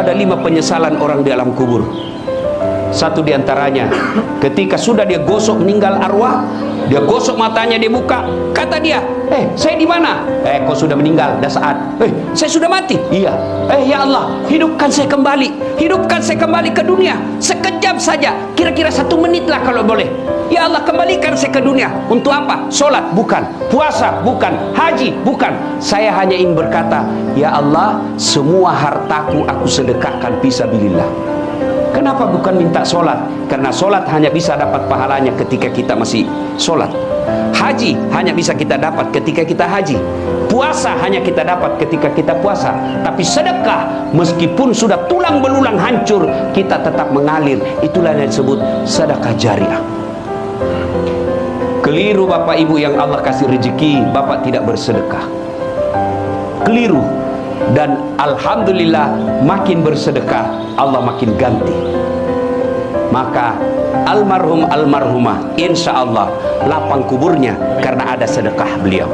Ada 5 penyesalan orang di alam kubur. Satu diantaranya, ketika sudah dia gosok meninggal arwah, dia gosok matanya, dia buka, kata dia, saya di mana? Kau sudah meninggal, dah saat. Saya sudah mati. Iya. Ya Allah, hidupkan saya kembali ke dunia sekejap saja, kira-kira 1 menit lah kalau boleh. Ya Allah, kembalikan saya ke dunia. Untuk apa? Solat? Bukan. Puasa? Bukan. Haji? Bukan. Saya hanya ingin berkata, ya Allah, semua hartaku aku sedekahkan fisabilillah. Kenapa bukan minta solat? Karena solat hanya bisa dapat pahalanya ketika kita masih solat. Haji hanya bisa kita dapat ketika kita haji. Puasa hanya kita dapat ketika kita puasa. Tapi sedekah, meskipun sudah tulang belulang hancur, kita tetap mengalir. Itulah yang disebut sedekah jariah. Keliru Bapak Ibu yang Allah kasih rezeki, Bapak tidak bersedekah. Keliru. Dan alhamdulillah, makin bersedekah Allah makin ganti. Maka almarhum almarhumah, insya Allah lapang kuburnya karena ada sedekah beliau.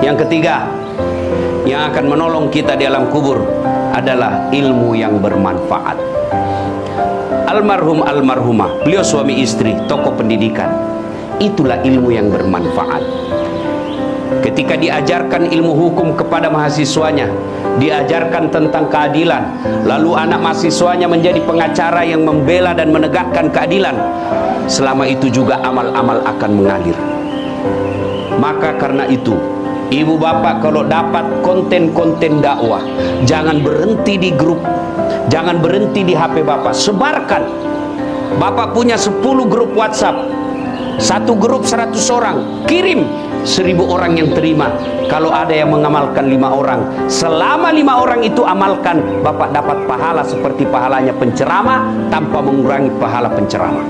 Yang ketiga, yang akan menolong kita di alam kubur adalah ilmu yang bermanfaat. Almarhum almarhumah, beliau suami istri, tokoh pendidikan. Itulah ilmu yang bermanfaat. Ketika diajarkan ilmu hukum kepada mahasiswanya, diajarkan tentang keadilan, lalu anak mahasiswanya menjadi pengacara yang membela dan menegakkan keadilan, selama itu juga amal-amal akan mengalir. Maka karena itu, ibu bapak kalau dapat konten-konten dakwah, jangan berhenti di grup, jangan berhenti di HP bapak, sebarkan. Bapak punya 10 grup WhatsApp, satu grup 100 orang, kirim, 1000 orang yang terima. Kalau ada yang mengamalkan 5 orang, selama 5 orang itu amalkan, Bapak dapat pahala seperti pahalanya penceramah tanpa mengurangi pahala penceramah.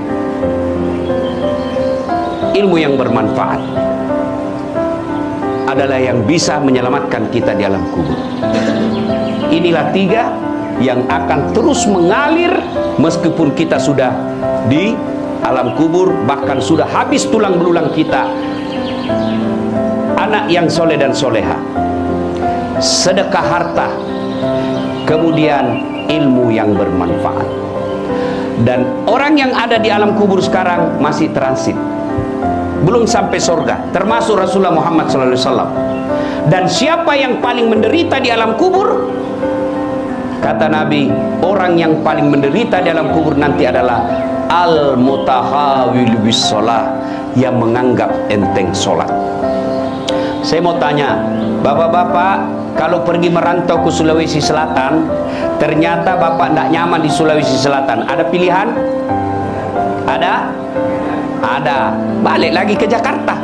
Ilmu yang bermanfaat adalah yang bisa menyelamatkan kita di alam kubur. Inilah 3 yang akan terus mengalir meskipun kita sudah di alam kubur, bahkan sudah habis tulang belulang kita. Anak yang soleh dan soleha, sedekah harta, kemudian ilmu yang bermanfaat. Dan orang yang ada di alam kubur sekarang masih transit, belum sampai surga, termasuk Rasulullah Muhammad SAW. Dan siapa yang paling menderita di alam kubur? Kata Nabi, orang yang paling menderita di alam kubur nanti adalah al-mutahawil bis sholah, yang menganggap enteng sholat. Saya mau tanya, bapak-bapak, kalau pergi merantau ke Sulawesi Selatan, ternyata bapak tidak nyaman di Sulawesi Selatan, ada pilihan? Ada? Ada. Balik lagi ke Jakarta.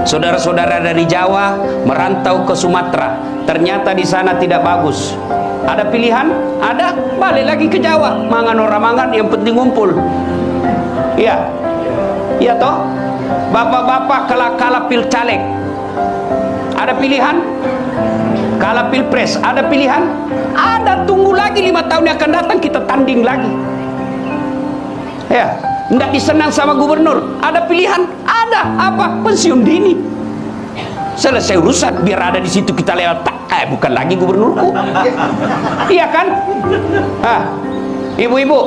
Saudara-saudara dari Jawa merantau ke Sumatera, ternyata di sana tidak bagus, ada pilihan? Ada. Balik lagi ke Jawa, mangan orang mangan, yang penting ngumpul. Iya. Iya toh? Bapak-bapak kalah pilcaleg, ada pilihan? Kalah pilpres, ada pilihan? Ada. Tunggu lagi 5 tahun yang akan datang, kita tanding lagi. Ya, tidak disenang sama gubernur, ada pilihan? Ada. Apa? Pensiun dini. Selesai urusan, biar ada di situ kita lewat. Bukan lagi gubernurku. Iya kan? Ibu-ibu,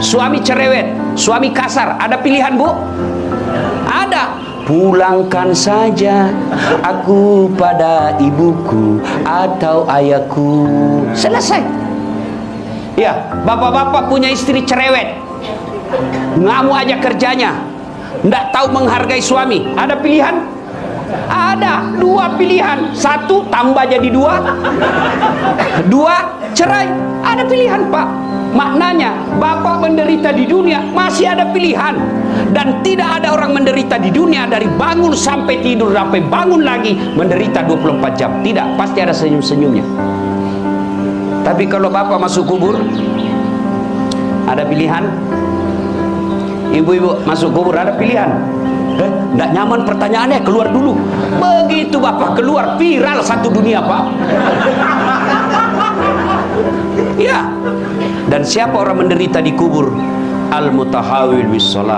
suami cerewet, suami kasar, ada pilihan bu? Ada. Pulangkan saja aku pada ibuku atau ayahku. Selesai. Ya, bapak-bapak punya istri cerewet, ngamuk aja kerjanya, nggak tahu menghargai suami, ada pilihan? Ada. 2 pilihan, 1 tambah jadi 2, 2 cerai, ada pilihan pak. Maknanya bapak menderita di dunia masih ada pilihan. Dan tidak ada orang menderita di dunia dari bangun sampai tidur sampai bangun lagi menderita 24 jam. Tidak, pasti ada senyum-senyumnya. Tapi kalau bapak masuk kubur, ada pilihan? Ibu-ibu masuk kubur, ada pilihan? Nggak nyaman pertanyaannya, keluar dulu. Begitu bapak keluar, viral satu dunia pak. Ya. Dan siapa orang menderita di kubur? Al-mutahawil bis shalah,